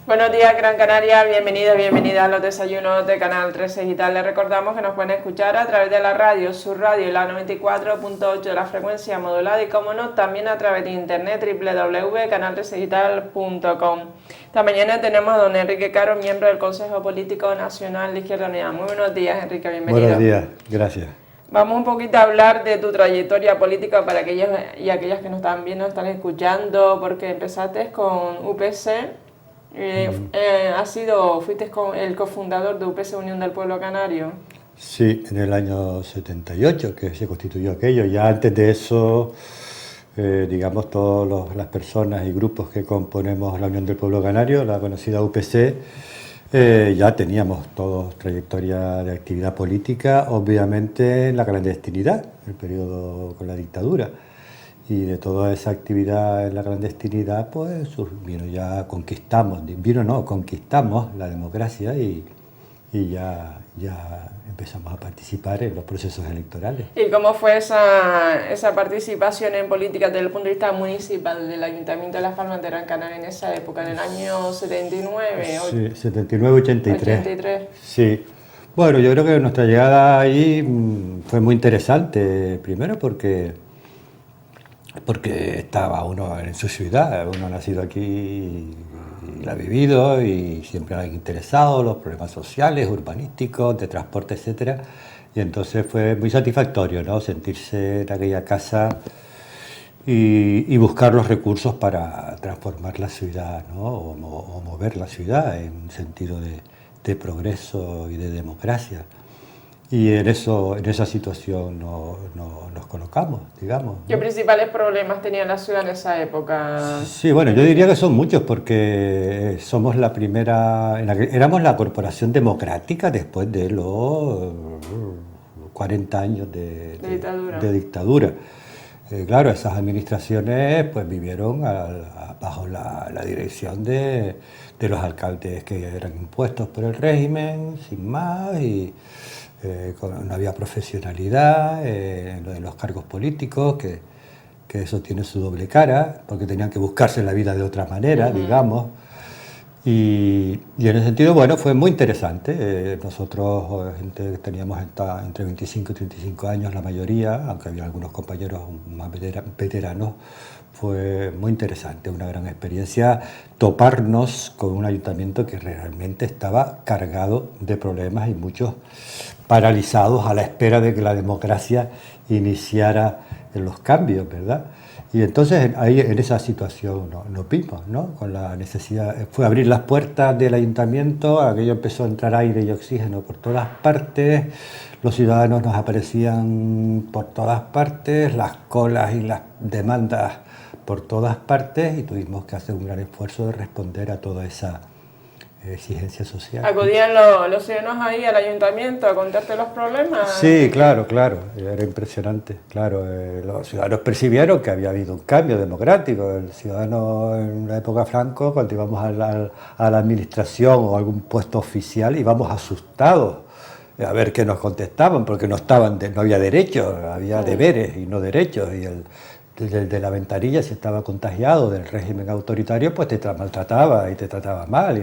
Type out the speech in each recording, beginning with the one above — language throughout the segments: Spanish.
Buenos días, Gran Canaria, bienvenidos, bienvenidas a los desayunos de Canal 13 Digital. Les recordamos que nos pueden escuchar a través de la radio, su radio, la 94.8 de la frecuencia modulada y, como no, también a través de internet, www.canal13digital.com. Esta mañana tenemos a don Enrique Caro, miembro del Consejo Político Nacional de Izquierda Unida. Muy buenos días, Enrique, bienvenido. Buenos días, gracias. Vamos un poquito a hablar de tu trayectoria política para aquellos y aquellas que nos están viendo, están escuchando, porque empezaste con UPC. Fuiste el cofundador de UPC Unión del Pueblo Canario. Sí, en el año 78 que se constituyó aquello. Ya antes de eso, digamos, todas las personas y grupos que componemos la Unión del Pueblo Canario, la conocida UPC, ya teníamos todos trayectoria de actividad política, obviamente en la clandestinidad, el periodo con la dictadura. Y de toda esa actividad en la clandestinidad, pues conquistamos la democracia y ya empezamos a participar en los procesos electorales. ¿Y cómo fue esa participación en política desde el punto de vista municipal del Ayuntamiento de Las Palmas de Gran Canaria en esa época, en el año 79? Sí, 79-83. Sí. Bueno, yo creo que nuestra llegada ahí fue muy interesante, primero porque estaba uno en su ciudad, uno ha nacido aquí y la ha vivido y siempre ha interesado los problemas sociales, urbanísticos, de transporte, etcétera. Y entonces fue muy satisfactorio, ¿no?, sentirse en aquella casa y buscar los recursos para transformar la ciudad, ¿no?, o mover la ciudad en un sentido de progreso y de democracia. Y en esa situación nos colocamos, digamos, ¿no? ¿Qué principales problemas tenía la ciudad en esa época? Sí, bueno, yo diría que son muchos porque somos éramos la corporación democrática después de los 40 años de dictadura. Claro, esas administraciones pues vivieron bajo la dirección de los alcaldes que eran impuestos por el régimen, sin más, y no había profesionalidad en lo de los cargos políticos, que eso tiene su doble cara, porque tenían que buscarse la vida de otra manera, digamos. Y en ese sentido, bueno, fue muy interesante. Nosotros, gente que teníamos entre 25 y 35 años, la mayoría, aunque había algunos compañeros más veteranos, fue muy interesante, una gran experiencia toparnos con un ayuntamiento que realmente estaba cargado de problemas y muchos paralizados a la espera de que la democracia iniciara los cambios, ¿verdad? Y entonces ahí en esa situación nos vimos, ¿no?, con la necesidad, fue abrir las puertas del ayuntamiento, aquello empezó a entrar aire y oxígeno por todas partes, los ciudadanos nos aparecían por todas partes, las colas y las demandas por todas partes, y tuvimos que hacer un gran esfuerzo de responder a toda esa exigencia social. ¿Acudían los ciudadanos ahí al ayuntamiento a contarte los problemas? Sí, claro, era impresionante. Claro, los ciudadanos percibieron que había habido un cambio democrático. El ciudadano en la época Franco, cuando íbamos a la administración o a algún puesto oficial, íbamos asustados a ver qué nos contestaban, porque no había derechos, había deberes y no derechos. Y el de la ventanilla, si estaba contagiado del régimen autoritario, pues te maltrataba y te trataba mal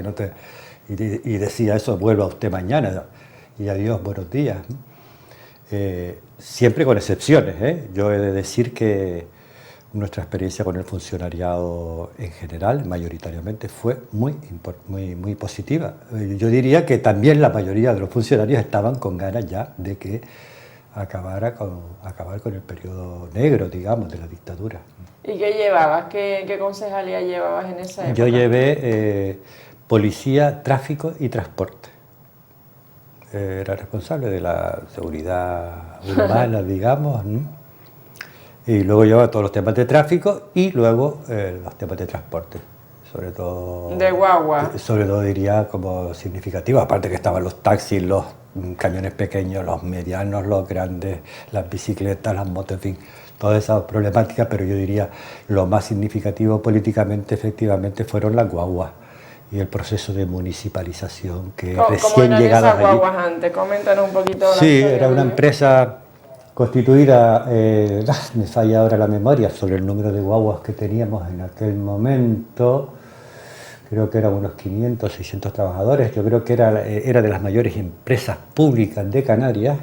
y decía eso, vuelva usted mañana y adiós, buenos días. Siempre con excepciones, Yo he de decir que nuestra experiencia con el funcionariado en general, mayoritariamente, fue muy positiva. Yo diría que también la mayoría de los funcionarios estaban con ganas ya de que acabar con el periodo negro, digamos, de la dictadura. ¿Y qué llevabas? ¿Qué concejalía llevabas en esa época? Yo llevé policía, tráfico y transporte. Era responsable de la seguridad urbana, digamos, ¿no? Y luego llevaba todos los temas de tráfico y luego los temas de transporte. Sobre todo... ¿De guagua? Sobre todo diría como significativo, aparte que estaban los taxis, los camiones pequeños, los medianos, los grandes, las bicicletas, las motos, en fin, todas esas problemáticas, pero yo diría lo más significativo políticamente efectivamente fueron las guaguas y el proceso de municipalización que recién llegadas allí. ¿Cómo eran esas guaguas antes? Coméntanos un poquito. Sí, era una empresa constituida, me falla ahora la memoria sobre el número de guaguas que teníamos en aquel momento. creo que eran unos 500, 600 trabajadores, yo creo que era de las mayores empresas públicas de Canarias,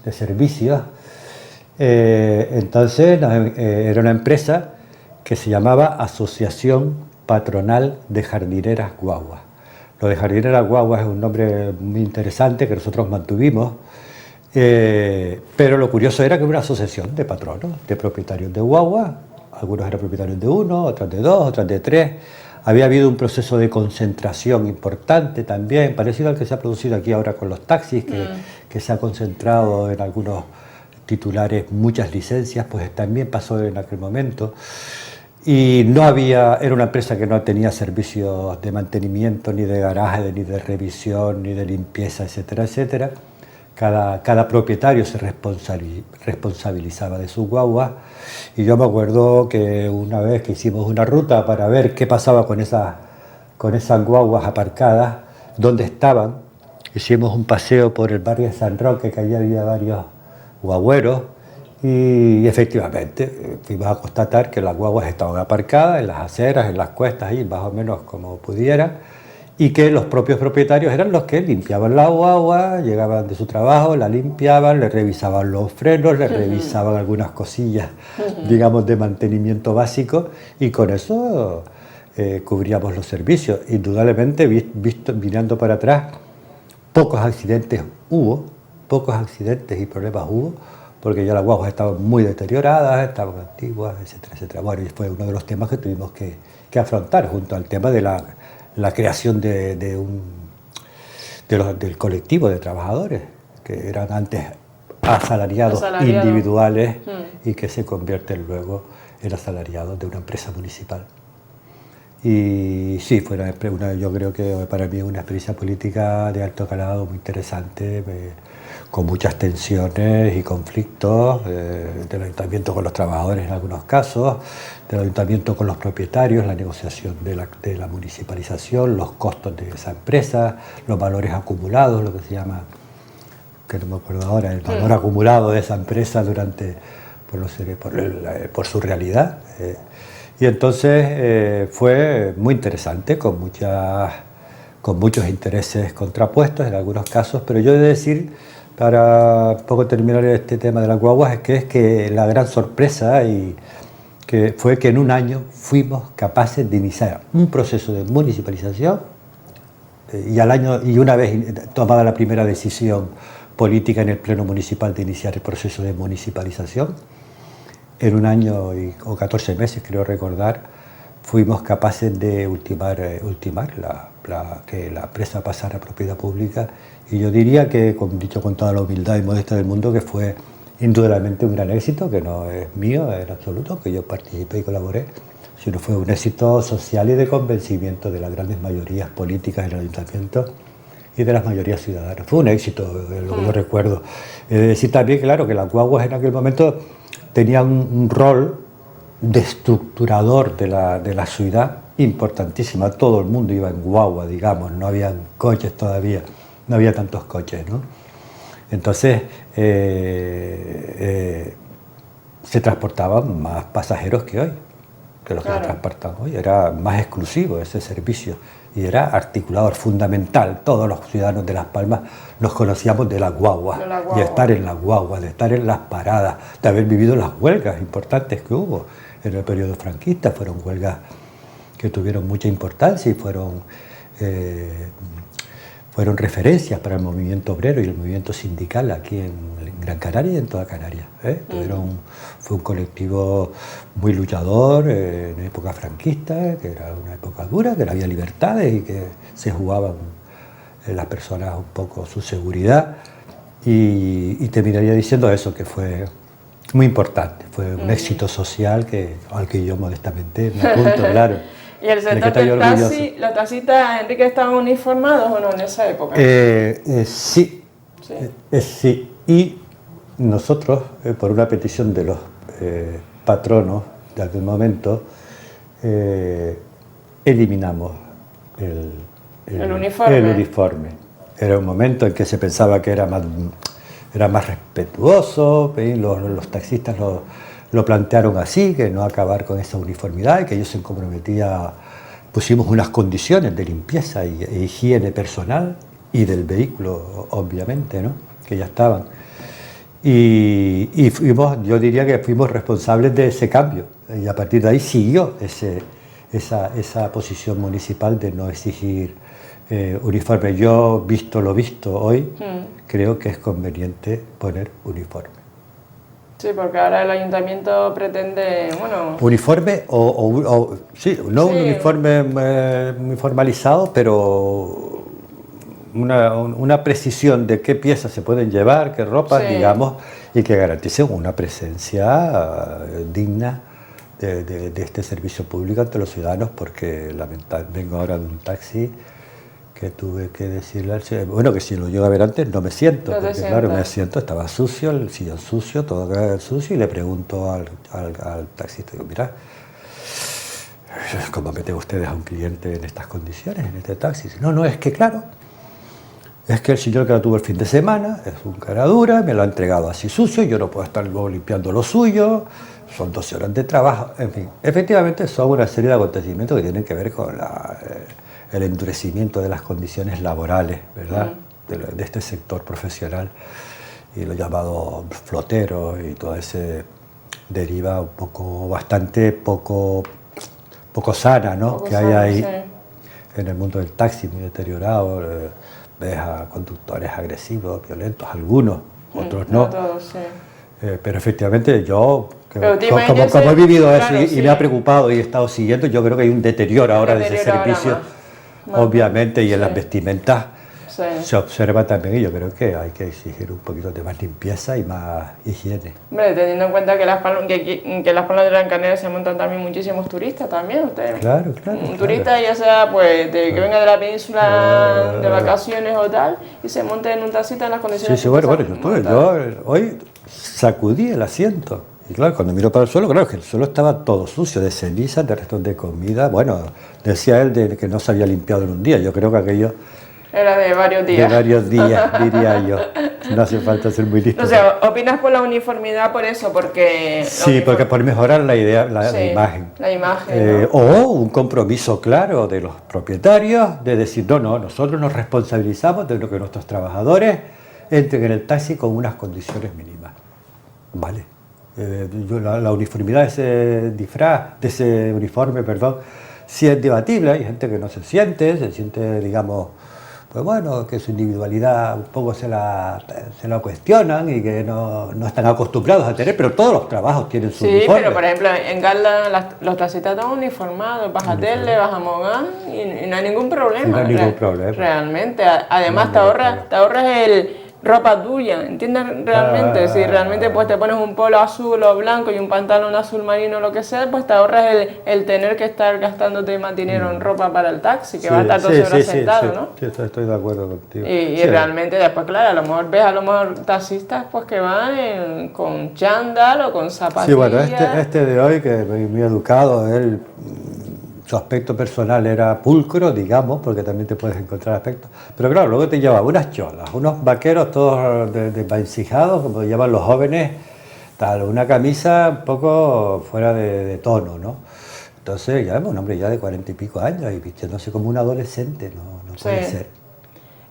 de servicios. Entonces era una empresa que se llamaba Asociación Patronal de Jardineras Guaguas. Lo de Jardineras Guaguas es un nombre muy interesante que nosotros mantuvimos, pero lo curioso era que era una asociación de patronos, de propietarios de guaguas. Algunos eran propietarios de uno, otros de dos, otros de tres. Había habido un proceso de concentración importante también, parecido al que se ha producido aquí ahora con los taxis, que se ha concentrado en algunos titulares muchas licencias, pues también pasó en aquel momento. Y era una empresa que no tenía servicios de mantenimiento, ni de garaje, ni de revisión, ni de limpieza, etcétera, etcétera. Cada propietario se responsabilizaba de su guagua, y yo me acuerdo que una vez que hicimos una ruta para ver qué pasaba con esas guaguas aparcadas, dónde estaban, hicimos un paseo por el barrio de San Roque, que allí había varios guagüeros, y efectivamente fuimos a constatar que las guaguas estaban aparcadas en las aceras, en las cuestas, ahí más o menos como pudieran, y que los propios propietarios eran los que limpiaban la guagua, llegaban de su trabajo, la limpiaban, le revisaban los frenos, le revisaban algunas cosillas, digamos, de mantenimiento básico, y con eso cubríamos los servicios. Indudablemente, mirando para atrás, pocos accidentes y problemas hubo, porque ya las guaguas estaban muy deterioradas, estaban antiguas, etcétera, etcétera. Bueno, y fue uno de los temas que tuvimos que afrontar, junto al tema de la creación del colectivo de trabajadores, que eran antes asalariados individuales y que se convierten luego en asalariados de una empresa municipal. Y sí, yo creo que para mí una experiencia política de alto calado muy interesante, con muchas tensiones y conflictos, del ayuntamiento con los trabajadores en algunos casos, del ayuntamiento con los propietarios, la negociación de la municipalización, los costos de esa empresa, los valores acumulados, lo que se llama, que no me acuerdo ahora, el valor acumulado de esa empresa por su realidad. Y entonces fue muy interesante, con muchos intereses contrapuestos en algunos casos, pero yo he de decir, para poco terminar este tema de las guaguas, es que la gran sorpresa fue que en un año fuimos capaces de iniciar un proceso de municipalización, y una vez tomada la primera decisión política en el Pleno Municipal de iniciar el proceso de municipalización, en un año o 14 meses, creo recordar, fuimos capaces de ultimar que la empresa pasara a propiedad pública. Y yo diría que, dicho con toda la humildad y modestia del mundo, que fue indudablemente un gran éxito, que no es mío en absoluto, que yo participé y colaboré, sino fue un éxito social y de convencimiento de las grandes mayorías políticas en el ayuntamiento y de las mayorías ciudadanas. Fue un éxito, lo que yo recuerdo. He de decir también, claro, que las guaguas en aquel momento tenían un rol de estructurador de la ciudad importantísima. Todo el mundo iba en guagua, digamos, no habían coches todavía, no había tantos coches, ¿no? Entonces se transportaban más pasajeros que hoy, que los que se transportan hoy. Era más exclusivo ese servicio y era articulador, fundamental. Todos los ciudadanos de Las Palmas nos conocíamos de las guaguas, de estar en las guaguas, de estar en las paradas, de haber vivido las huelgas importantes que hubo en el periodo franquista. Fueron huelgas que tuvieron mucha importancia y fueron referencias para el movimiento obrero y el movimiento sindical aquí en Gran Canaria y en toda Canarias. Fue un colectivo muy luchador en época franquista, que era una época dura, que no había libertades y que se jugaban las personas un poco su seguridad. Y terminaría diciendo eso, que fue muy importante, fue un éxito social al que yo modestamente me apunto, claro. ¿Y el sector del taxi, los taxistas, Enrique, estaban uniformados o no en esa época? Sí. Y nosotros, por una petición de los patronos de aquel momento, eliminamos el uniforme. Era un momento en que se pensaba que era más respetuoso, los taxistas lo plantearon así, que no acabar con esa uniformidad y que ellos se comprometían pusimos unas condiciones de limpieza e higiene personal y del vehículo, obviamente, ¿no? Que ya estaban. Y fuimos, yo diría que fuimos responsables de ese cambio. Y a partir de ahí siguió esa posición municipal de no exigir uniforme. Yo, visto lo visto hoy, creo que es conveniente poner uniforme. Sí, porque ahora el ayuntamiento pretende, bueno... Uniforme sí, no sí. Un uniforme muy formalizado, pero una precisión de qué piezas se pueden llevar, qué ropa, sí. digamos, y que garanticen una presencia digna de este servicio público ante los ciudadanos, porque vengo ahora de un taxi que tuve que decirle, bueno, que si lo llego a ver antes no me siento, no porque claro, me siento, estaba sucio, el sillón sucio, todo sucio, y le pregunto al taxista, digo, mira, ¿cómo meten ustedes a un cliente en estas condiciones, en este taxi? No, es que claro, es que el señor que lo tuvo el fin de semana es un cara dura, me lo ha entregado así sucio, yo no puedo estar luego limpiando lo suyo, son 12 horas de trabajo, en fin, efectivamente son una serie de acontecimientos que tienen que ver con el endurecimiento de las condiciones laborales, ¿verdad? De este sector profesional, y lo llamado flotero y todo ese deriva un poco, bastante poco sana, ¿no? Poco que hay ahí sí. En el mundo del taxi, muy deteriorado, ves a conductores agresivos, violentos, algunos, otros no. Todos, sí. Pero efectivamente yo, como he vivido eso claro, y me ha preocupado y he estado siguiendo, yo creo que hay un deterioro ahora de ese servicio. Obviamente, y en las vestimentas se observa también, y yo creo que hay que exigir un poquito de más limpieza y más higiene. Hombre, teniendo en cuenta que Las Palmas de Gran Canaria se montan también muchísimos turistas también, ustedes. Claro. Un turista, ya sea pues que venga de la península de vacaciones o tal, y se monte en un taxista en las condiciones. Sí, bueno, yo hoy sacudí el asiento. Y claro, cuando miro para el suelo, claro que el suelo estaba todo sucio, de cenizas, de restos de comida. Bueno, decía él de que no se había limpiado en un día. Yo creo que aquello... Era de varios días. De varios días, diría yo. No hace falta ser muy listo. O sea, ¿opinas por la uniformidad por eso? Porque... Sí, porque por mejorar la idea, la imagen. La imagen, ¿no? O un compromiso claro de los propietarios de decir, no, nosotros nos responsabilizamos de lo que nuestros trabajadores entren en el taxi con unas condiciones mínimas. Vale. La uniformidad de ese disfraz, de ese uniforme, perdón, sí es debatible. Hay gente que no se siente, digamos, pues bueno, que su individualidad un poco se la cuestionan y que no están acostumbrados a tener, pero todos los trabajos tienen su uniforme. Sí, pero por ejemplo, en Garda los taxistas están uniformados, vas a Tele, vas a Mogán y no hay ningún problema. No hay ningún problema. Realmente, además te ahorras el... ropa tuya, ¿entiendes? Realmente, si realmente pues te pones un polo azul o blanco y un pantalón azul marino o lo que sea, pues te ahorras el tener que estar gastándote más dinero en ropa para el taxi, que va a estar 12 horas sentado, ¿no? Sí, estoy de acuerdo contigo. Y realmente después, claro, a lo mejor ves taxistas pues que van con chándal o con zapatillas. Sí, bueno, este de hoy, que es muy educado, él... Su aspecto personal era pulcro, digamos, porque también te puedes encontrar aspectos. Pero claro, luego te llevaba unas cholas, unos vaqueros todos desvencijados, como llevan los jóvenes, una camisa un poco fuera de tono, ¿no? Entonces, ya un hombre ya de 40 y pico años y vistiéndose como un adolescente, no puede ser.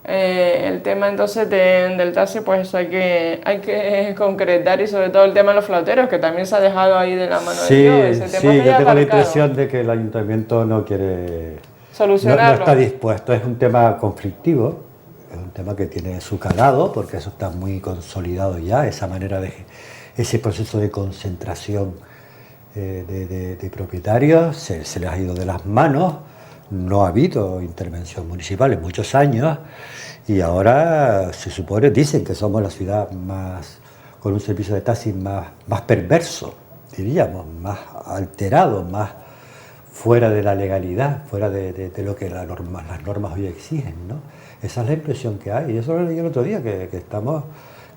El tema entonces del taxi, pues eso hay que concretar, y sobre todo el tema de los flauteros, que también se ha dejado ahí de la mano de Dios. Sí, yo tengo la impresión de que el ayuntamiento no quiere solucionarlo. No está dispuesto. Es un tema conflictivo, es un tema que tiene su calado, porque eso está muy consolidado ya, ese proceso de concentración de propietarios se les ha ido de las manos. No ha habido intervención municipal en muchos años y ahora se supone, dicen que somos la ciudad con un servicio de taxi más perverso, diríamos, más alterado, más fuera de la legalidad, fuera de lo que las normas hoy exigen, ¿no? Esa es la impresión que hay, y eso lo leí el otro día, que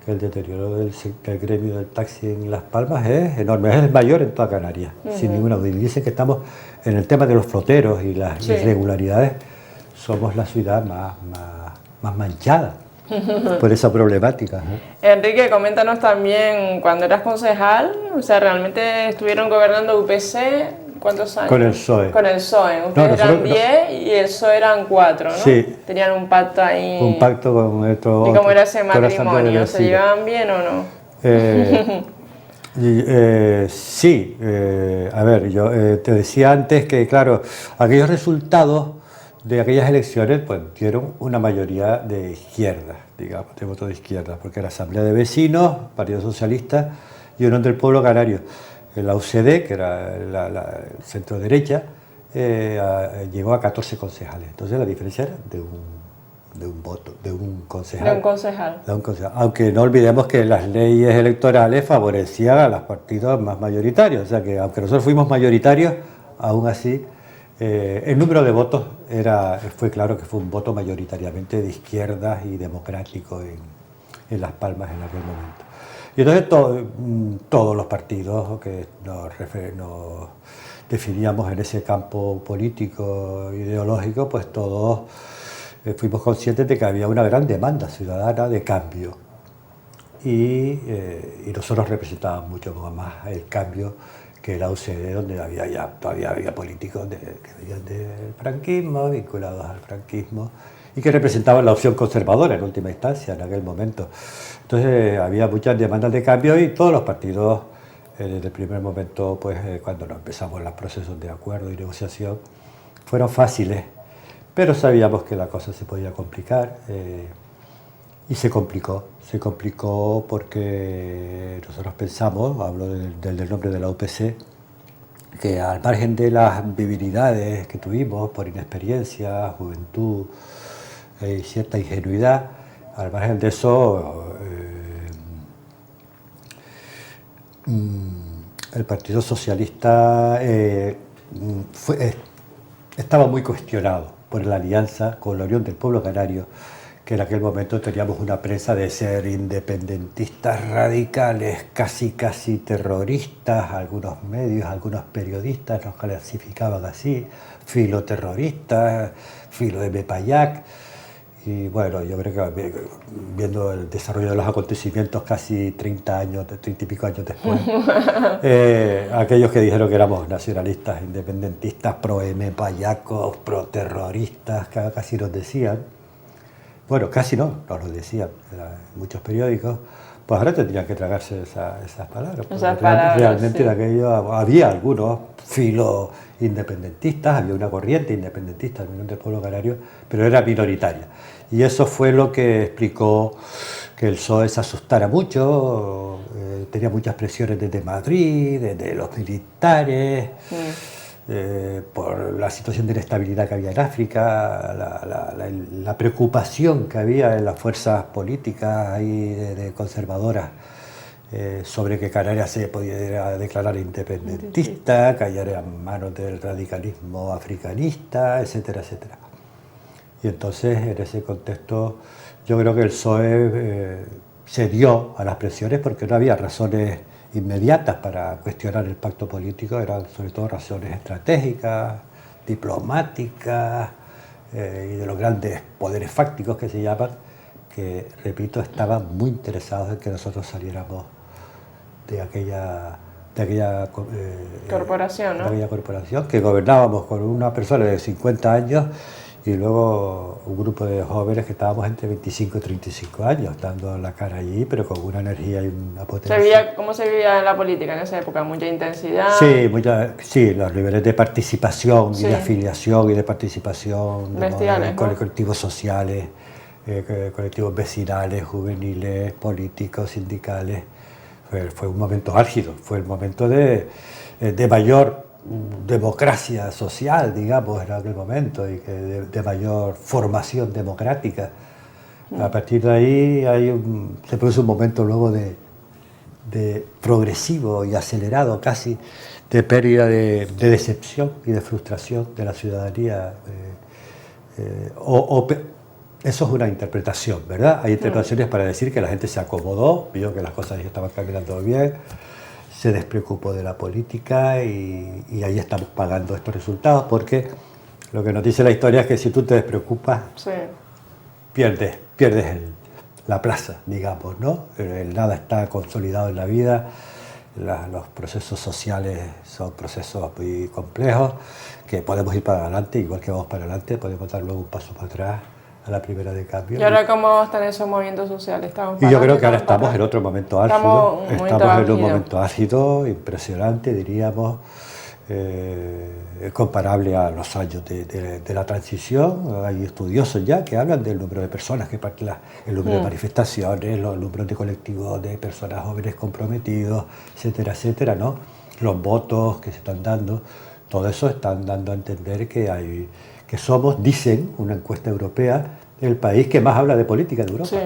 el deterioro del gremio del taxi en Las Palmas es enorme, es el mayor en toda Canarias, sin ninguna duda. Y dicen que estamos en el tema de los floteros y las irregularidades, somos la ciudad más manchada por esa problemática, ¿no? Enrique, coméntanos también, cuando eras concejal, o sea, ¿realmente estuvieron gobernando UPC? ¿Cuántos años? Con el PSOE. Con el PSOE. Ustedes eran 10 y el PSOE eran 4, ¿no? Sí. Tenían un pacto ahí. Un pacto con otro. ¿Y cómo era ese matrimonio? ¿Se llevaban bien o no? Sí. A ver, yo te decía antes que, claro, aquellos resultados de aquellas elecciones pues dieron una mayoría de izquierda, digamos, de votos de izquierda, porque era Asamblea de Vecinos, Partido Socialista y Unión del Pueblo Canario. La UCD, que era la centro derecha, llegó a 14 concejales. Entonces la diferencia era de un voto, de un concejal. De un concejal. De un concejal. Aunque no olvidemos que las leyes electorales favorecían a los partidos más mayoritarios. O sea que aunque nosotros fuimos mayoritarios, aún así el número de votos fue claro que fue un voto mayoritariamente de izquierdas y democrático en Las Palmas en aquel momento. Y entonces todos los partidos que nos definíamos en ese campo político, ideológico, pues todos fuimos conscientes de que había una gran demanda ciudadana de cambio. Y nosotros representábamos mucho más el cambio que la UCD, donde todavía había políticos que venían del franquismo, vinculados al franquismo, y que representaban la opción conservadora en última instancia en aquel momento. Entonces había muchas demandas de cambio y todos los partidos, desde el primer momento, pues cuando empezamos los procesos de acuerdo y negociación, fueron fáciles, pero sabíamos que la cosa se podía complicar y se complicó porque nosotros pensamos, hablo del nombre de la UPC, que al margen de las debilidades que tuvimos por inexperiencia, juventud y cierta ingenuidad, al margen de eso, el Partido Socialista estaba muy cuestionado por la alianza con la Unión del Pueblo Canario, que en aquel momento teníamos una prensa de ser independentistas radicales, casi terroristas, algunos medios, algunos periodistas nos clasificaban así, filoterroristas, filo de Mepayac. Y bueno, yo creo que viendo el desarrollo de los acontecimientos casi 30 y pico años después, aquellos que dijeron que éramos nacionalistas, independentistas, pro-mepayacos, pro-terroristas, casi nos decían, bueno, casi no, nos lo decían en muchos periódicos, pues ahora tendrían que tragarse esas palabras. Realmente sí. en aquello había algunos filo independentistas, había una corriente independentista en la Unión del Pueblo Canario, pero era minoritaria. Y eso fue lo que explicó que el PSOE se asustara mucho, tenía muchas presiones desde Madrid, desde los militares, por la situación de inestabilidad que había en África, la preocupación que había en las fuerzas políticas ahí de conservadoras sobre que Canarias se pudiera declarar independentista, cayera en manos del radicalismo africanista, etcétera, etcétera. Y entonces, en ese contexto, yo creo que el PSOE cedió a las presiones porque no había razones inmediatas para cuestionar el pacto político, eran sobre todo razones estratégicas, diplomáticas y de los grandes poderes fácticos que se llaman, que, repito, estaban muy interesados en que nosotros saliéramos de aquella corporación, ¿no? De aquella corporación, que gobernábamos con una persona de 50 años y luego un grupo de jóvenes que estábamos entre 25 y 35 años, dando la cara allí, pero con una energía y una potencia. ¿Cómo se vivía en la política en esa época? ¿Mucha intensidad? Sí, los niveles de participación y de afiliación y de participación bestiales, ¿no? Colectivos sociales, colectivos vecinales, juveniles, políticos, sindicales. Fue un momento álgido, fue el momento de mayor democracia social, digamos, en aquel momento, y de mayor formación democrática. A partir de ahí se produce un momento luego de progresivo y acelerado casi, de pérdida de decepción y de frustración de la ciudadanía. Eso es una interpretación, ¿verdad? Hay interpretaciones para decir que la gente se acomodó, vio que las cosas ya estaban caminando bien, se despreocupó de la política y ahí estamos pagando estos resultados, porque lo que nos dice la historia es que si tú te despreocupas, pierdes la plaza, digamos, ¿no? Nada está consolidado en la vida, los procesos sociales son procesos muy complejos, que podemos ir para adelante, igual que vamos para adelante, podemos dar luego un paso para atrás a la primera de cambio. ¿Y ahora cómo están esos movimientos sociales? Y yo creo que ahora estamos en otro momento álgido, estamos en un momento álgido, impresionante, diríamos, comparable a los años de la transición. Hay estudiosos ya que hablan del número de personas que parten, el número de manifestaciones, los números de colectivos de personas jóvenes comprometidos, etcétera, etcétera, ¿no? Los votos que se están dando, todo eso están dando a entender que somos, dicen, una encuesta europea, el país que más habla de política de Europa. Sí.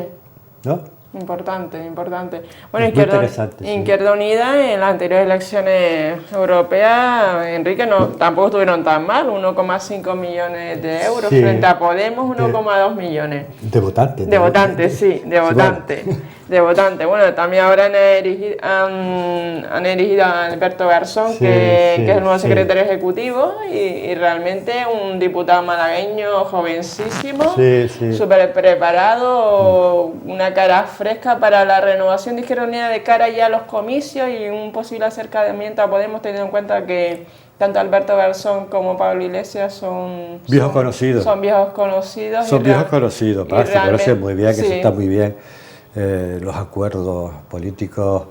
¿No? Importante, importante. Bueno, Izquierda Unida en las anteriores elecciones europeas, Enrique, tampoco estuvieron tan mal, 1,5 millones de euros frente a Podemos, 1,2 millones. De votantes. De votantes, sí, de votantes. De votantes. Bueno, también ahora han elegido a Alberto Garzón, que es el nuevo secretario ejecutivo, y realmente un diputado malagueño jovencísimo, súper preparado, una cara fresca para la renovación de Izquierda Unida de cara ya a los comicios y un posible acercamiento a Podemos, teniendo en cuenta que tanto Alberto Garzón como Pablo Iglesias son viejos conocidos. Son viejos conocidos. Son viejos conocidos, se conoce muy bien, que se está muy bien. Los acuerdos políticos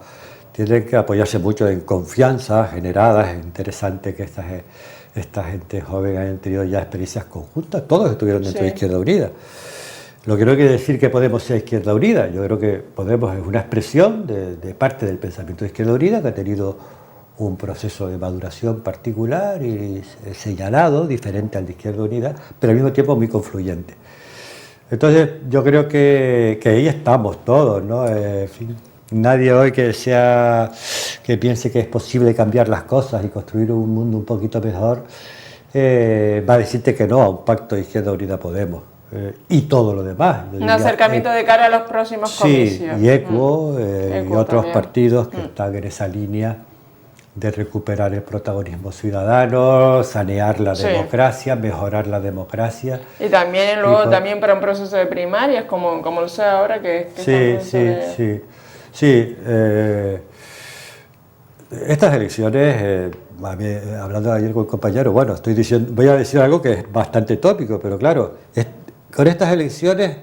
tienen que apoyarse mucho en confianza generada. Es interesante que esta gente joven hayan tenido ya experiencias conjuntas, todos estuvieron dentro de Izquierda Unida. Lo que no quiere decir que Podemos sea Izquierda Unida, yo creo que Podemos es una expresión de parte del pensamiento de Izquierda Unida, que ha tenido un proceso de maduración particular y señalado, diferente al de Izquierda Unida, pero al mismo tiempo muy confluyente. Entonces yo creo que ahí estamos todos, ¿no? En fin, nadie hoy que piense que es posible cambiar las cosas y construir un mundo un poquito mejor, va a decirte que no a un pacto de Izquierda Unida Podemos. Y todo lo demás. Un acercamiento de cara a los próximos comicios. Sí, y ECUO, y otros partidos que están en esa línea de recuperar el protagonismo ciudadano, sanear la democracia, mejorar la democracia. Y también luego también para un proceso de primarias, como lo sé ahora, que sí. Estas elecciones, hablando ayer con el compañero, bueno, voy a decir algo que es bastante tópico, pero claro, con estas elecciones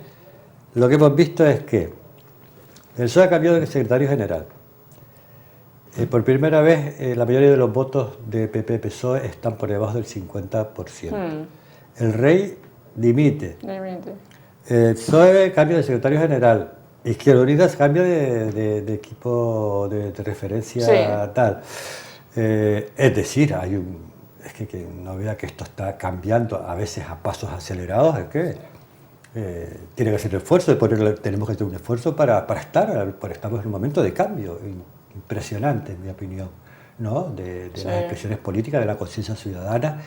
lo que hemos visto es que el PSOE ha cambiado de secretario general. Por primera vez, la mayoría de los votos de PP-PSOE están por debajo del 50%. El Rey dimite. El PSOE cambia de secretario general. Izquierda Unida cambia de equipo de referencia tal. Es decir, es que no vea que esto está cambiando a veces a pasos acelerados, es que tiene que hacer el esfuerzo, tenemos que hacer un esfuerzo para estamos en un momento de cambio impresionante, en mi opinión, ¿no? De las expresiones políticas, de la conciencia ciudadana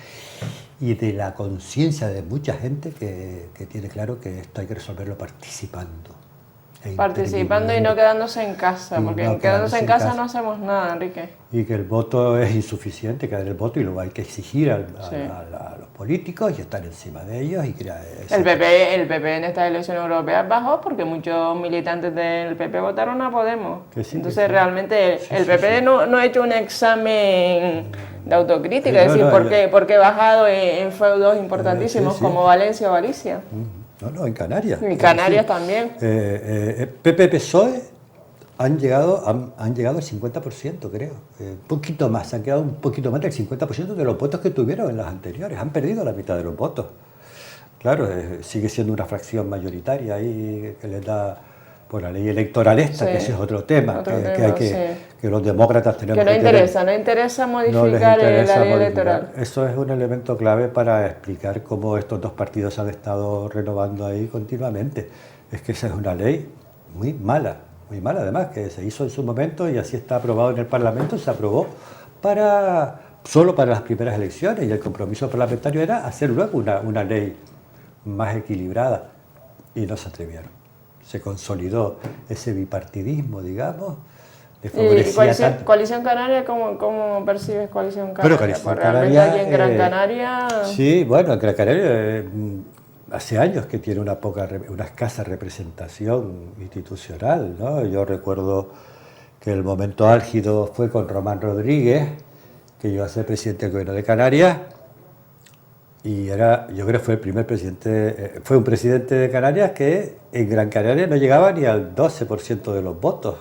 y de la conciencia de mucha gente que tiene claro que esto hay que resolverlo participando. Participando y no quedándose en casa, porque quedándose en casa no hacemos nada, Enrique. Y que el voto es insuficiente, que el voto, y luego hay que exigir a los políticos y estar encima de ellos y crear el PP en estas elecciones europeas bajó porque muchos militantes del PP votaron a Podemos. Entonces realmente el PP no ha hecho un examen de autocrítica, es decir, ¿por qué ha bajado en feudos importantísimos como Valencia o Galicia? No, en Canarias. En Canarias también. PP-PSOE han llegado al 50%, creo. Un poquito más, han quedado un poquito más del 50% de los votos que tuvieron en las anteriores. Han perdido la mitad de los votos. Claro, sigue siendo una fracción mayoritaria ahí que les da por la ley electoral que ese es otro tema, que los demócratas tenemos que no interesa modificar la ley electoral. Eso es un elemento clave para explicar cómo estos dos partidos han estado renovando ahí continuamente. Es que esa es una ley muy mala además, que se hizo en su momento y así está aprobado en el Parlamento, se aprobó solo para las primeras elecciones y el compromiso parlamentario era hacer luego una ley más equilibrada y no se atrevieron. Se consolidó ese bipartidismo, digamos. ¿Y Coalición Canaria? ¿Cómo percibes Coalición Canaria? Bueno, Coalición Canaria, aquí en Gran Canaria... Sí, bueno, en Gran Canaria hace años que tiene una escasa representación institucional, ¿no? Yo recuerdo que el momento álgido fue con Román Rodríguez, que llegó a ser presidente del gobierno de Canarias, y yo creo que fue el primer presidente, fue un presidente de Canarias que en Gran Canaria no llegaba ni al 12% de los votos.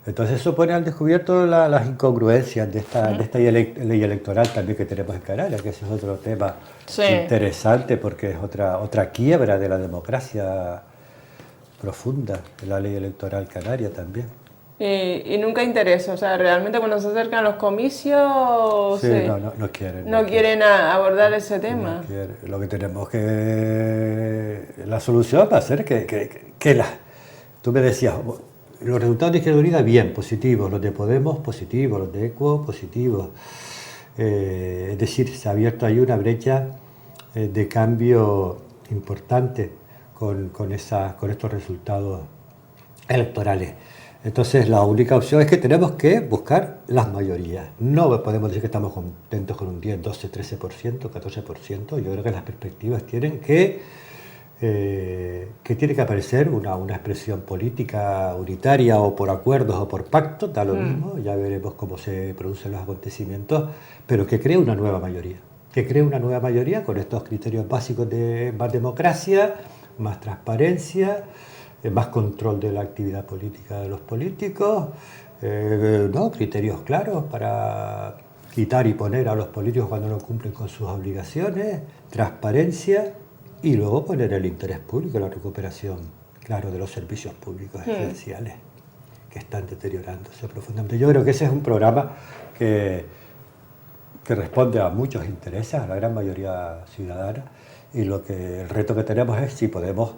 Entonces eso pone al descubierto las incongruencias de esta ley electoral también que tenemos en Canarias, que ese es otro tema interesante porque es otra quiebra de la democracia profunda, la ley electoral canaria también. Y nunca interesa, o sea, realmente cuando se acercan los comicios... No quieren. No quieren abordar ese tema. No lo que tenemos que... La solución va a ser tú me decías, los resultados de Izquierda Unida, bien, positivos, los de Podemos, positivos, los de ECO, positivos. Es decir, se ha abierto ahí una brecha de cambio importante con estos resultados electorales. Entonces la única opción es que tenemos que buscar las mayorías. No podemos decir que estamos contentos con un 10, 12, 13%, 14%. Yo creo que las perspectivas tienen que tiene que aparecer una expresión política unitaria o por acuerdos o por pactos, da lo mismo, ya veremos cómo se producen los acontecimientos, pero que cree una nueva mayoría. Que cree una nueva mayoría con estos criterios básicos de más democracia, más transparencia, más control de la actividad política de los políticos, criterios claros para quitar y poner a los políticos cuando no cumplen con sus obligaciones, transparencia y luego poner el interés público, la recuperación, claro, de los servicios públicos esenciales que están deteriorándose profundamente. Yo creo que ese es un programa que responde a muchos intereses, a la gran mayoría ciudadana, y el reto que tenemos es si podemos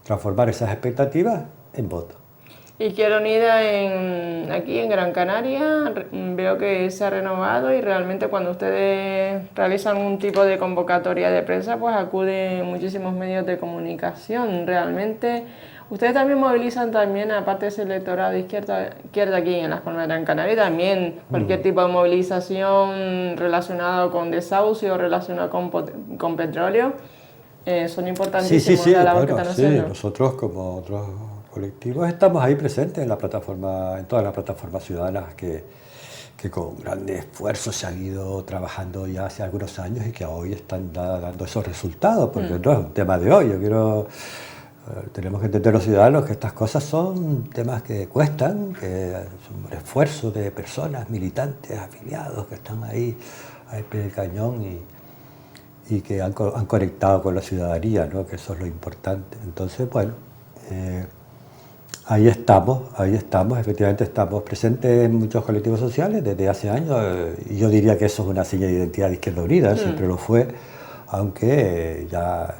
transformar esas expectativas en votos. Izquierda Unida aquí en Gran Canaria veo que se ha renovado y realmente cuando ustedes realizan un tipo de convocatoria de prensa pues acuden muchísimos medios de comunicación. Realmente ustedes también movilizan también aparte de ese electorado de izquierda aquí en Las Palmas de Gran Canaria, también cualquier tipo de movilización relacionado con desahucio, relacionado con petróleo. Son importantísimos la labor que están haciendo. Nosotros como otros colectivos estamos ahí presentes en todas las plataformas ciudadanas que con grandes esfuerzos se han ido trabajando ya hace algunos años y que hoy están dando esos resultados, porque no es un tema de hoy. Tenemos que entender los ciudadanos que estas cosas son temas que cuestan, que son un esfuerzo de personas, militantes, afiliados, que están ahí al pie del cañón y que han conectado con la ciudadanía, ¿no? Que eso es lo importante. Entonces, bueno, ahí estamos, efectivamente estamos presentes en muchos colectivos sociales desde hace años, y yo diría que eso es una señal de identidad de Izquierda Unida, siempre lo fue, aunque ya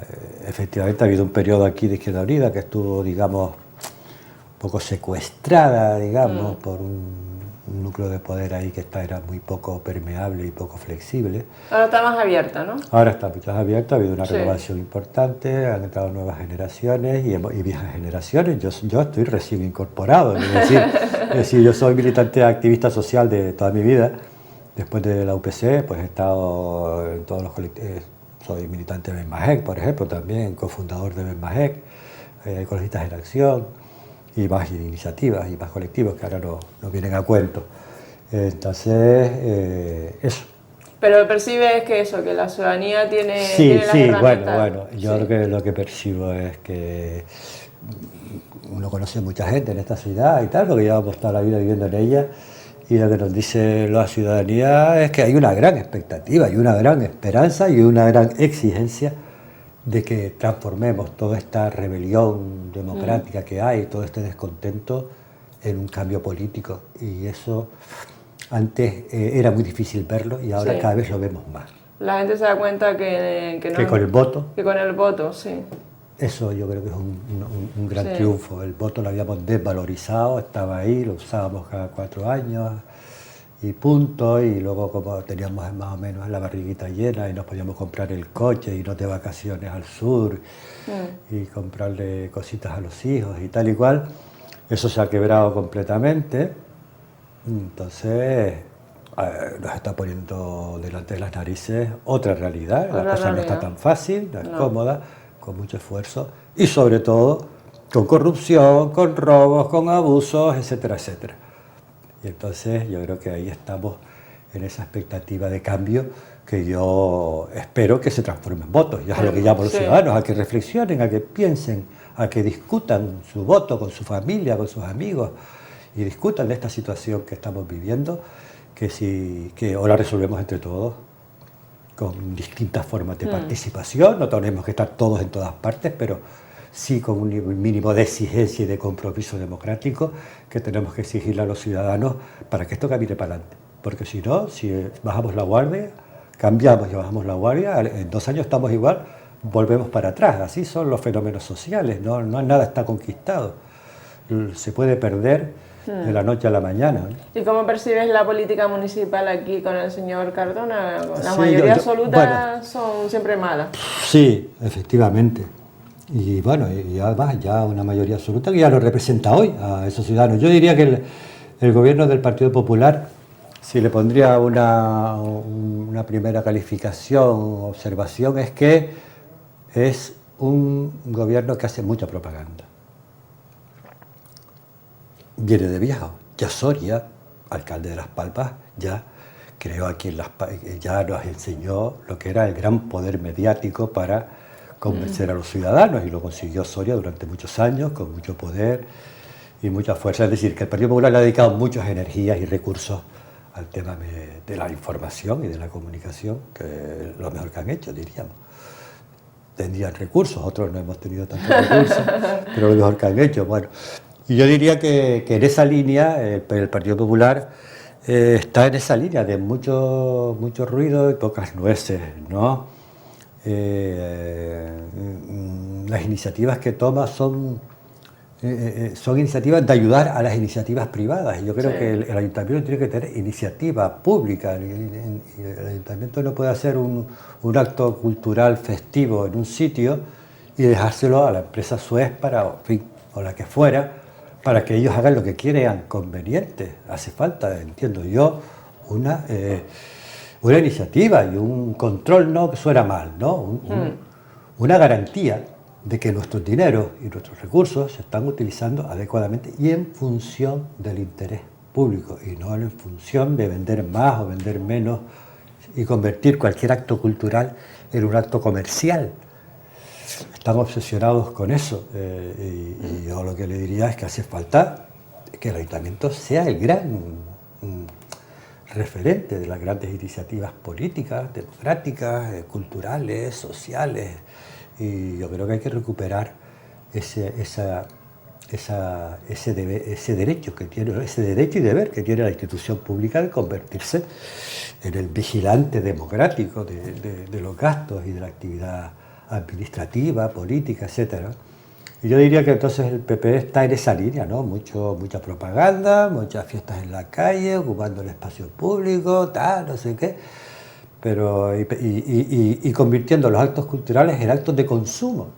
efectivamente ha habido un periodo aquí de Izquierda Unida que estuvo, digamos, un poco secuestrada, digamos, por un núcleo de poder ahí que era muy poco permeable y poco flexible. Ahora está más abierta, ¿no? Ahora está mucho más abierta, ha habido una renovación importante, han entrado nuevas generaciones y viejas generaciones. Yo estoy recién incorporado, es decir, yo soy militante activista social de toda mi vida. Después de la UPC, pues he estado en todos los colectivos. Soy militante de BENMAJEC, por ejemplo, también cofundador de BENMAJEC, Ecologistas en Acción, y más iniciativas y más colectivos que ahora no vienen a cuento. Entonces, eso. Pero percibes que que la ciudadanía tiene las herramientas. Bueno, yo lo que percibo es que uno conoce mucha gente en esta ciudad y tal, porque llevamos toda la vida viviendo en ella, y lo que nos dice la ciudadanía es que hay una gran expectativa, y una gran esperanza y una gran exigencia de que transformemos toda esta rebelión democrática que hay, todo este descontento, en un cambio político. Y eso antes era muy difícil verlo y ahora cada vez lo vemos más. La gente se da cuenta que con el voto. Que con el voto, sí. Eso yo creo que es un gran triunfo. El voto lo habíamos desvalorizado, estaba ahí, lo usábamos cada 4 años y punto, y luego como teníamos más o menos la barriguita llena y nos podíamos comprar el coche, irnos de vacaciones al sur y comprarle cositas a los hijos y tal y cual, eso se ha quebrado completamente. Entonces nos está poniendo delante de las narices otra realidad, la cosa no está tan fácil, no es cómoda, con mucho esfuerzo y sobre todo con corrupción, con robos, con abusos, etcétera, etcétera. Y entonces yo creo que ahí estamos en esa expectativa de cambio que yo espero que se transforme en votos. Ya es lo que llamo a los ciudadanos, a que reflexionen, a que piensen, a que discutan su voto con su familia, con sus amigos, y discutan de esta situación que estamos viviendo, que o la resolvemos entre todos, con distintas formas de participación. No tenemos que estar todos en todas partes, pero sí con un mínimo de exigencia y de compromiso democrático que tenemos que exigirle a los ciudadanos para que esto camine para adelante. Porque si no, si bajamos la guardia, cambiamos y bajamos la guardia, en 2 años estamos igual, volvemos para atrás. Así son los fenómenos sociales, no nada está conquistado. Se puede perder de la noche a la mañana, ¿no? ¿Y cómo percibes la política municipal aquí con el señor Cardona? La mayoría absoluta son siempre malas. Sí, efectivamente. Y bueno, y además ya una mayoría absoluta que ya lo representa hoy a esos ciudadanos. Yo diría que el gobierno del Partido Popular, si le pondría una primera calificación, observación, es que es un gobierno que hace mucha propaganda. Viene de viejo. Ya Soria, alcalde de Las Palmas, ya creó aquí en ya nos enseñó lo que era el gran poder mediático para convencer a los ciudadanos, y lo consiguió Soria durante muchos años, con mucho poder y mucha fuerza. Es decir, que el Partido Popular le ha dedicado muchas energías y recursos al tema de la información y de la comunicación, que es lo mejor que han hecho, diríamos. Tendrían recursos, otros no hemos tenido tantos recursos, pero lo mejor que han hecho. Bueno, y yo diría que en esa línea, el Partido Popular está en esa línea de mucho ruido y pocas nueces, ¿no? Las iniciativas que toma son iniciativas de ayudar a las iniciativas privadas. Y yo creo que el ayuntamiento tiene que tener iniciativa pública. El ayuntamiento no puede hacer un acto cultural festivo en un sitio y dejárselo a la empresa Suez o la que fuera, para que ellos hagan lo que quieran conveniente. Hace falta, entiendo yo, una iniciativa y un control, no que suena mal, ¿no? Una garantía de que nuestros dineros y nuestros recursos se están utilizando adecuadamente y en función del interés público, y no en función de vender más o vender menos y convertir cualquier acto cultural en un acto comercial. Están obsesionados con eso, y yo lo que le diría es que hace falta que el ayuntamiento sea el gran referente de las grandes iniciativas políticas, democráticas, culturales, sociales, y yo creo que hay que recuperar ese derecho que tiene, ese derecho y deber que tiene la institución pública de convertirse en el vigilante democrático de los gastos y de la actividad administrativa, política, etcétera. Y yo diría que entonces el PP está en esa línea, ¿no? Mucha propaganda, muchas fiestas en la calle, ocupando el espacio público, no sé qué, pero y convirtiendo los actos culturales en actos de consumo.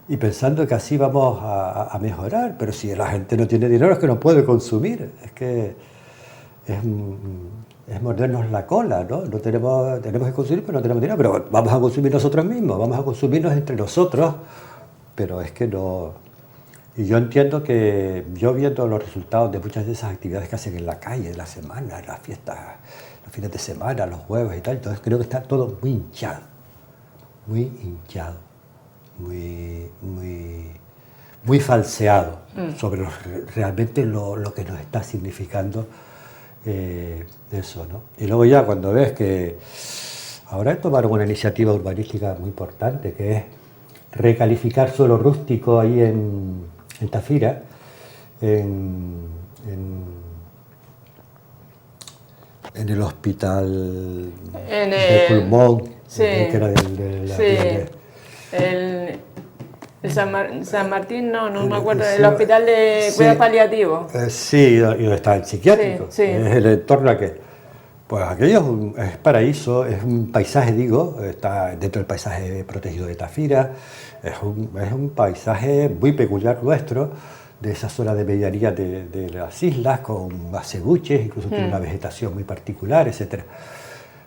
Y pensando que así vamos a mejorar, pero si la gente no tiene dinero es que no puede consumir, es que es mordernos la cola, ¿no? Tenemos que consumir, pero no tenemos dinero, pero vamos a consumir nosotros mismos, vamos a consumirnos entre nosotros, pero es que no. Y yo entiendo que, yo viendo los resultados de muchas de esas actividades que hacen en la calle, en la semana, en las fiestas, los fines de semana, los jueves y tal, entonces creo que está todo muy hinchado, muy falseado sobre realmente lo que nos está significando eso, ¿no? Y luego ya cuando ves que ahora tomaron una iniciativa urbanística muy importante, que es recalificar suelo rústico ahí en Tafira, en el hospital de pulmón, que era el San Martín, no me acuerdo, el hospital de cuidados paliativos. Sí, y donde está el psiquiátrico, es el entorno aquel. Pues aquello es paraíso, es un paisaje, está dentro del paisaje protegido de Tafira, es un paisaje muy peculiar nuestro, de esa zona de medianía de las islas, con acebuches, incluso tiene una vegetación muy particular, etc.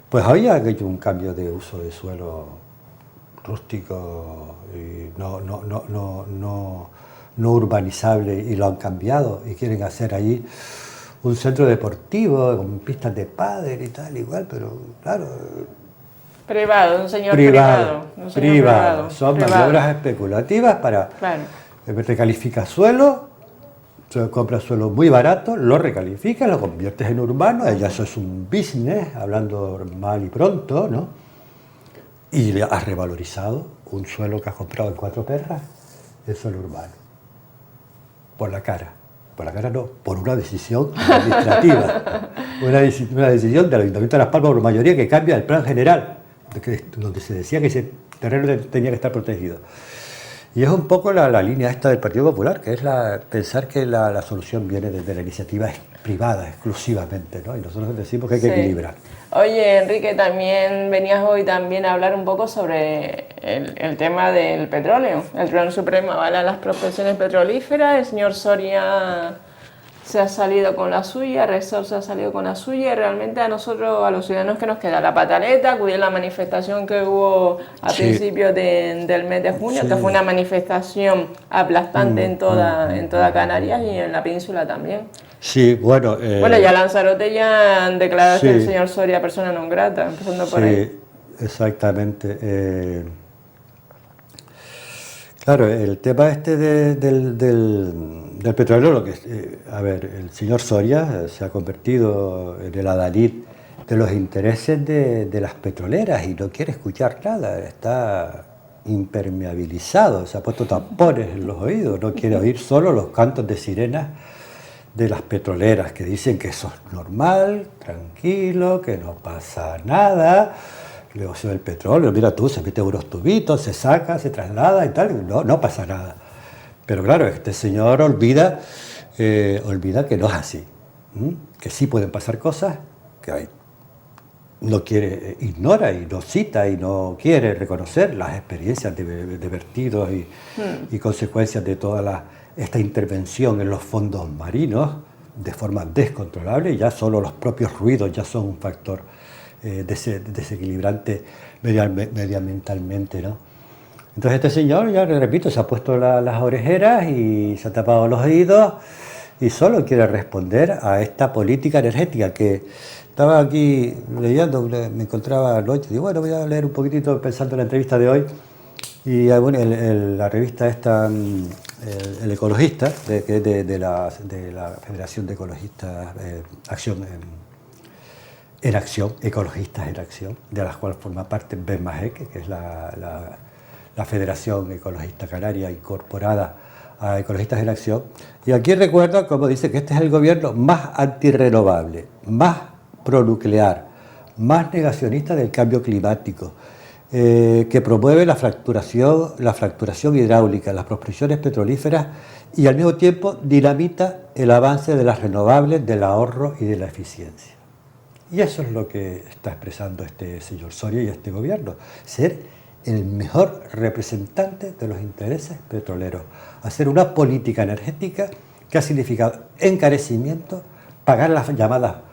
Pues había hecho un cambio de uso de suelo rústico y no urbanizable, y lo han cambiado y quieren hacer allí un centro deportivo con pistas de pádel y tal, igual, pero claro... Privado, un señor privado. Son maniobras especulativas para recalificar suelo, compra suelo muy barato, lo recalifica, lo conviertes en urbano, ya eso es un business, hablando mal y pronto, ¿no? Y le has revalorizado un suelo que has comprado en 4 perras, es suelo urbano. Por la cara no, por una decisión administrativa, una decisión del Ayuntamiento de Las Palmas por mayoría que cambia el plan general, donde se decía que ese terreno tenía que estar protegido. Y es un poco la línea esta del Partido Popular, que es pensar que la solución viene desde la iniciativa privada exclusivamente, ¿no? Y nosotros decimos que hay que equilibrar. Oye, Enrique, también venías hoy también a hablar un poco sobre el tema del petróleo. El Tribunal Supremo avala las prospecciones petrolíferas, el señor Soria se ha salido con la suya, Resol se ha salido con la suya, y realmente a nosotros, a los ciudadanos, que nos queda la pataleta, acudir a la manifestación que hubo a principios del mes de junio, que fue una manifestación aplastante en toda Canarias y en la península también. Sí, bueno... bueno, ya Lanzarote ya han declarado que el señor Soria persona non grata, empezando por ahí. Sí, exactamente. Claro, el tema este del petróleo, el señor Soria se ha convertido en el adalid de los intereses de las petroleras y no quiere escuchar nada, está impermeabilizado, se ha puesto tapones en los oídos, no quiere oír solo los cantos de sirenas de las petroleras, que dicen que eso es normal, tranquilo, que no pasa nada. El negocio del petróleo, mira tú, se mete unos tubitos, se saca, se traslada y tal, no pasa nada. Pero claro, este señor olvida que no es así, que sí pueden pasar cosas, que no quiere, ignora y no cita y no quiere reconocer las experiencias de vertidos y consecuencias de toda esta intervención en los fondos marinos de forma descontrolable, y ya solo los propios ruidos ya son un factor desequilibrante medioambientalmente, ¿no? Entonces este señor, ya le repito, se ha puesto las orejeras y se ha tapado los oídos y solo quiere responder a esta política energética que estaba aquí leyendo, me encontraba anoche, digo, bueno, voy a leer un poquitito pensando en la entrevista de hoy, y bueno, la revista esta, el Ecologista, de la Federación de Ecologistas en Acción, Ecologistas en Acción, de las cuales forma parte BEMAEC, que es la Federación Ecologista Canaria incorporada a Ecologistas en Acción. Y aquí recuerda, como dice, que este es el gobierno más antirrenovable, más pronuclear, más negacionista del cambio climático, que promueve la fracturación hidráulica, las prospecciones petrolíferas, y al mismo tiempo dinamita el avance de las renovables, del ahorro y de la eficiencia. Y eso es lo que está expresando este señor Soria y este gobierno, ser el mejor representante de los intereses petroleros, hacer una política energética que ha significado encarecimiento, pagar la llamada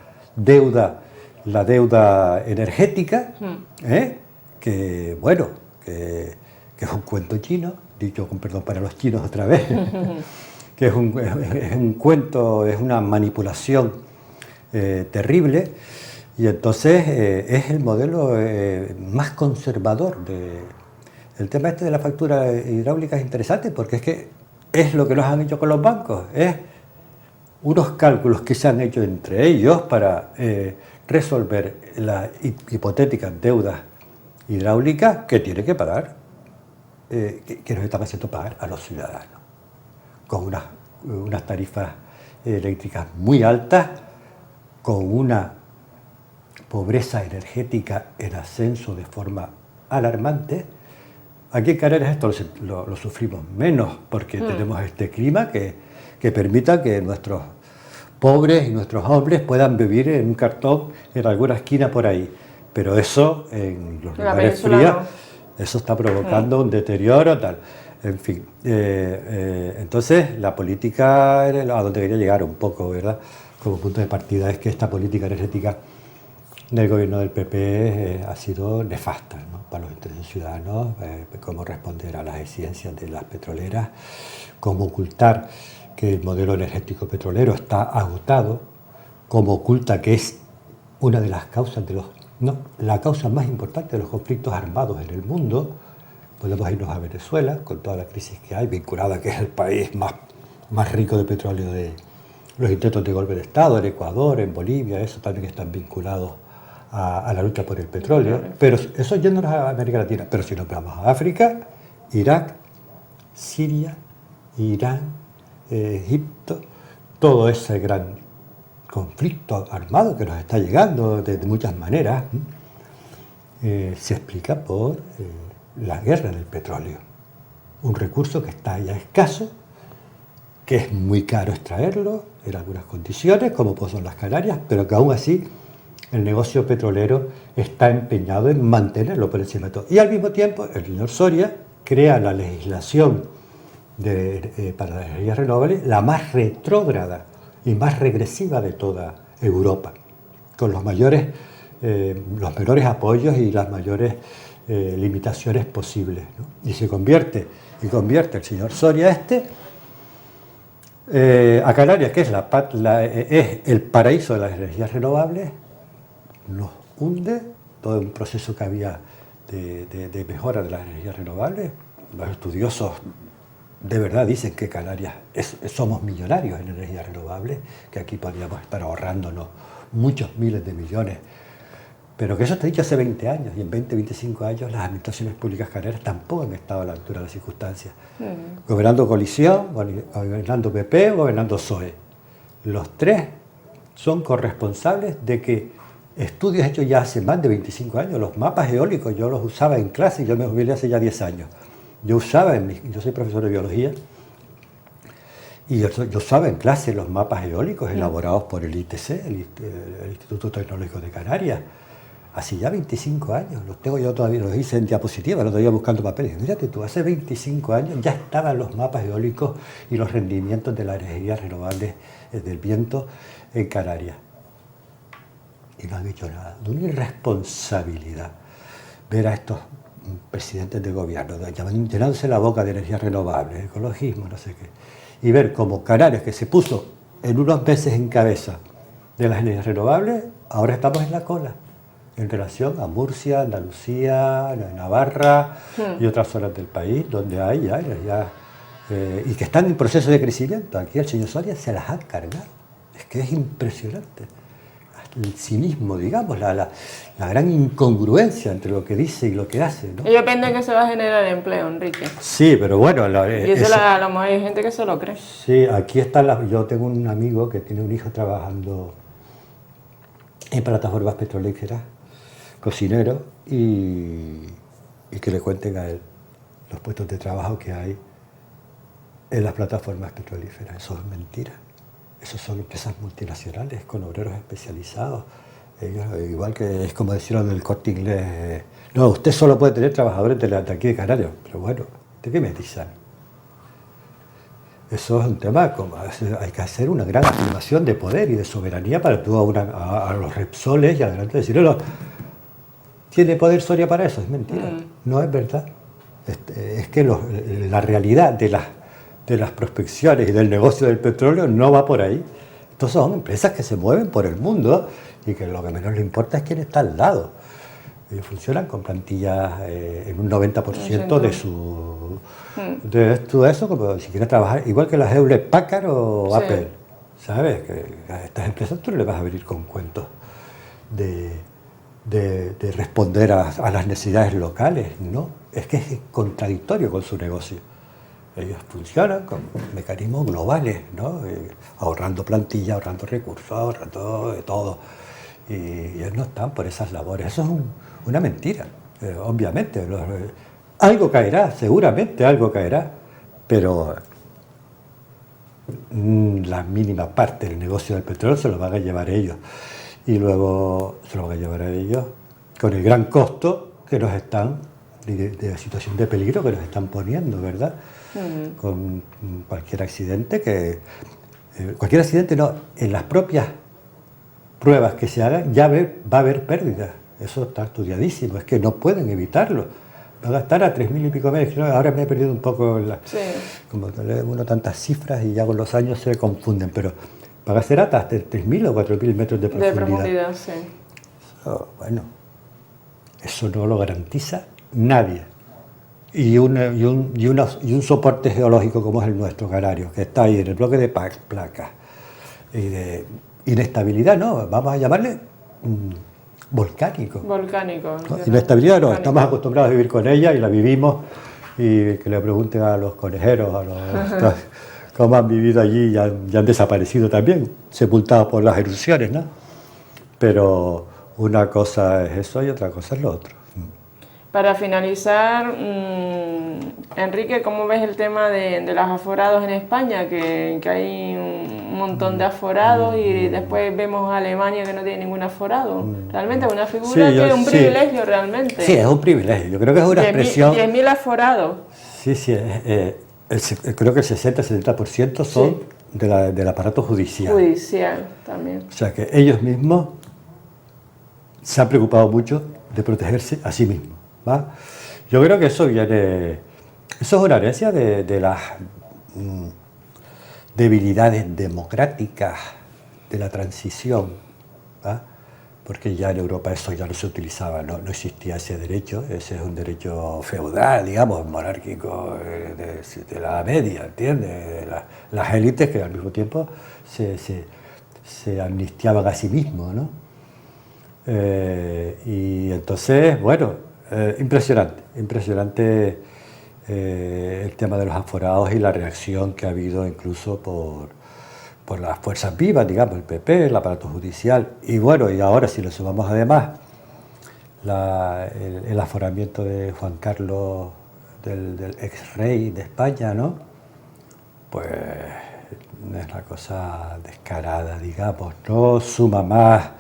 la deuda energética, que bueno, que es un cuento chino, dicho con perdón para los chinos otra vez, que es un cuento, es una manipulación terrible. Y entonces es el modelo más conservador. El tema este de la factura hidráulica es interesante porque es que es lo que nos han hecho con los bancos, es unos cálculos que se han hecho entre ellos para resolver las hipotéticas deudas hidráulicas que tiene que pagar, que nos están haciendo pagar a los ciudadanos, con unas tarifas eléctricas muy altas, con una pobreza energética en ascenso de forma alarmante. Aquí en Canarias esto lo sufrimos menos porque tenemos este clima que permita que nuestros pobres y nuestros hombres puedan vivir en un cartón en alguna esquina por ahí. Pero eso, en los lugares fríos, eso está provocando un deterioro tal. En fin, entonces la política, a donde quería llegar un poco, ¿verdad?, como punto de partida, es que esta política energética del gobierno del PP ha sido nefasta, ¿no?, para los intereses ciudadanos, cómo responder a las exigencias de las petroleras, cómo ocultar que el modelo energético petrolero está agotado, cómo oculta que es una de las causas la causa más importante de los conflictos armados en el mundo. Podemos irnos a Venezuela, con toda la crisis que hay, vinculada a que es el país más rico de petróleo de los intentos de golpe de Estado, en Ecuador, en Bolivia, eso también están vinculados a la lucha por el petróleo. Pero eso yéndonos a América Latina. Pero si nos vamos a África, Irak, Siria, Irán, Egipto, todo ese gran conflicto armado que nos está llegando de muchas maneras, se explica por la guerra del petróleo. Un recurso que está ya escaso, que es muy caro extraerlo en algunas condiciones, como pues son las Canarias, pero que aún así el negocio petrolero está empeñado en mantenerlo por encima de todo. Y al mismo tiempo, el señor Soria crea la legislación para las energías renovables, la más retrógrada y más regresiva de toda Europa, con los menores apoyos y las mayores limitaciones posibles, ¿no? Y convierte el señor Soria a Canarias, que es el paraíso de las energías renovables, nos hunde todo un proceso que había de mejora de las energías renovables. Los estudiosos de verdad dicen que Canarias somos millonarios en energías renovables, que aquí podríamos estar ahorrándonos muchos miles de millones, pero que eso está dicho hace 20 años, y en 20, 25 años las administraciones públicas canarias tampoco han estado a la altura de las circunstancias. Gobernando coalición, gobernando PP, gobernando PSOE. Los tres son corresponsables de que estudios hechos ya hace más de 25 años, los mapas eólicos, yo los usaba en clase, yo me jubilé hace ya 10 años. Yo soy profesor de biología, y yo usaba en clase los mapas eólicos elaborados por el ITC, el Instituto Tecnológico de Canarias, hace ya 25 años. Los tengo yo todavía, los hice en diapositiva, los todavía buscando papeles. Fíjate tú, hace 25 años ya estaban los mapas eólicos y los rendimientos de las energías renovables del viento en Canarias. Y no han hecho nada. De una irresponsabilidad ver a estos presidentes de gobierno llenándose la boca de energías renovables, ecologismo, no sé qué, y ver como Canarias, que se puso en unos meses en cabeza de las energías renovables, ahora estamos en la cola en relación a Murcia, Andalucía, Navarra y otras zonas del país donde hay ya energías y que están en proceso de crecimiento. Aquí el señor Soria se las ha cargado. Es que es impresionante. El cinismo, digamos, la gran incongruencia entre lo que dice y lo que hace, ¿no? Y depende de que se va a generar empleo, Enrique. Sí, pero bueno... y eso a lo mejor hay gente que se lo cree. Sí, aquí está yo tengo un amigo que tiene un hijo trabajando en plataformas petrolíferas, cocinero, y que le cuenten a él los puestos de trabajo que hay en las plataformas petrolíferas. Eso es mentira. Esos son empresas multinacionales con obreros especializados. Ellos, igual que es como decirlo del Corte Inglés, no, usted solo puede tener trabajadores de aquí de Canarias. Pero bueno, ¿de qué me dicen? Eso es un tema, hay que hacer una gran afirmación de poder y de soberanía para tú a los Repsoles y adelante decirle, no, ¿tiene poder Soria para eso? Es mentira, no es verdad. Es que la realidad de las prospecciones y del negocio del petróleo no va por ahí. Entonces son empresas que se mueven por el mundo y que lo que menos le importa es quién está al lado. Ellos funcionan con plantillas en un 90% de todo eso, como si quieres trabajar, igual que las Hewlett Packard o Apple. ¿Sabes? Que a estas empresas tú no le vas a venir con cuentos de responder a las necesidades locales, ¿no? Es que es contradictorio con su negocio. Ellos funcionan con mecanismos globales, ¿no? Ahorrando plantilla, ahorrando recursos, ahorrando de todo. Y ellos no están por esas labores. Eso es una mentira, obviamente. Algo caerá, seguramente algo caerá, pero la mínima parte del negocio del petróleo se lo van a llevar ellos. Y luego se lo van a llevar a ellos con el gran costo que nos están, de situación de peligro que nos están poniendo, ¿verdad? Con cualquier accidente no, en las propias pruebas que se hagan ya va a haber pérdidas. Eso está estudiadísimo, es que no pueden evitarlo. Van a estar a 3.000 y pico metros. Ahora me he perdido un poco, como lee uno tantas cifras y ya con los años se confunden, pero van a ser hasta 3.000 o 4.000 metros de profundidad. De profundidad, sí. Bueno, eso no lo garantiza nadie. Y un soporte geológico como es el nuestro, Canarios, que está ahí en el bloque de placas y de inestabilidad, ¿no? Vamos a llamarle volcánico. Volcánico. ¿No? Inestabilidad no, estamos acostumbrados a vivir con ella y la vivimos, y que le pregunten a los conejeros, a los cómo han vivido allí, ya han desaparecido también, sepultados por las erupciones, ¿no? Pero una cosa es eso y otra cosa es lo otro. Para finalizar, Enrique, ¿cómo ves el tema de los aforados en España? Que hay un montón de aforados y después vemos a Alemania que no tiene ningún aforado. Realmente es una figura que es un privilegio realmente. Sí, es un privilegio. Yo creo que es una expresión... 10.000 aforados. Sí, creo que el 60-70% son del aparato judicial. Judicial también. O sea que ellos mismos se han preocupado mucho de protegerse a sí mismos. ¿Va? Yo creo que eso es una herencia de las debilidades democráticas de la transición, ¿va? Porque ya en Europa eso ya no se utilizaba, no existía ese derecho, ese es un derecho feudal, digamos, monárquico de la media, ¿entiendes? Las élites que al mismo tiempo se amnistiaban a sí mismos, ¿no? Y entonces, bueno, impresionante el tema de los aforados y la reacción que ha habido incluso por las fuerzas vivas, digamos, el PP, el aparato judicial, y bueno, y ahora si le sumamos además el aforamiento de Juan Carlos, del ex rey de España, ¿no? Pues es una cosa descarada, digamos, no suma más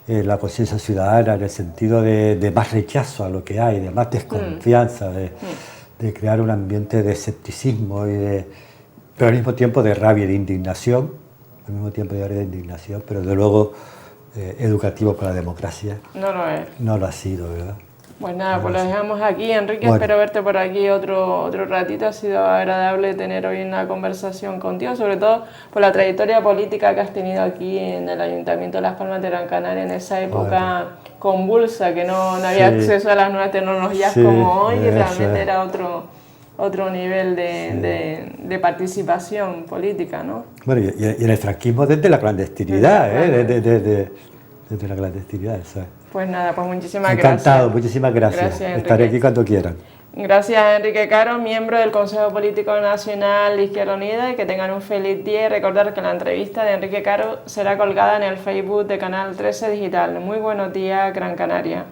la conciencia ciudadana en el sentido de más rechazo a lo que hay, de más desconfianza, de crear un ambiente de escepticismo pero al mismo tiempo de rabia y de indignación, pero de luego educativo para la democracia. No lo es. No lo ha sido, ¿verdad? Pues nada, pues lo dejamos aquí. Enrique, espero verte por aquí otro ratito. Ha sido agradable tener hoy una conversación contigo, sobre todo por la trayectoria política que has tenido aquí en el Ayuntamiento de Las Palmas de Gran Canaria en esa época convulsa, que no había acceso a las nuevas tecnologías como hoy, y realmente era otro nivel de participación política, ¿no? Bueno, y en el franquismo desde la clandestinidad, desde la clandestinidad, eso es. Pues nada, pues muchísimas Encantado, muchísimas gracias. Estaré aquí cuando quieran. Gracias, Enrique Caro, miembro del Consejo Político Nacional de Izquierda Unida, y que tengan un feliz día. Y recordar que la entrevista de Enrique Caro será colgada en el Facebook de Canal 13 Digital. Muy buenos días, Gran Canaria.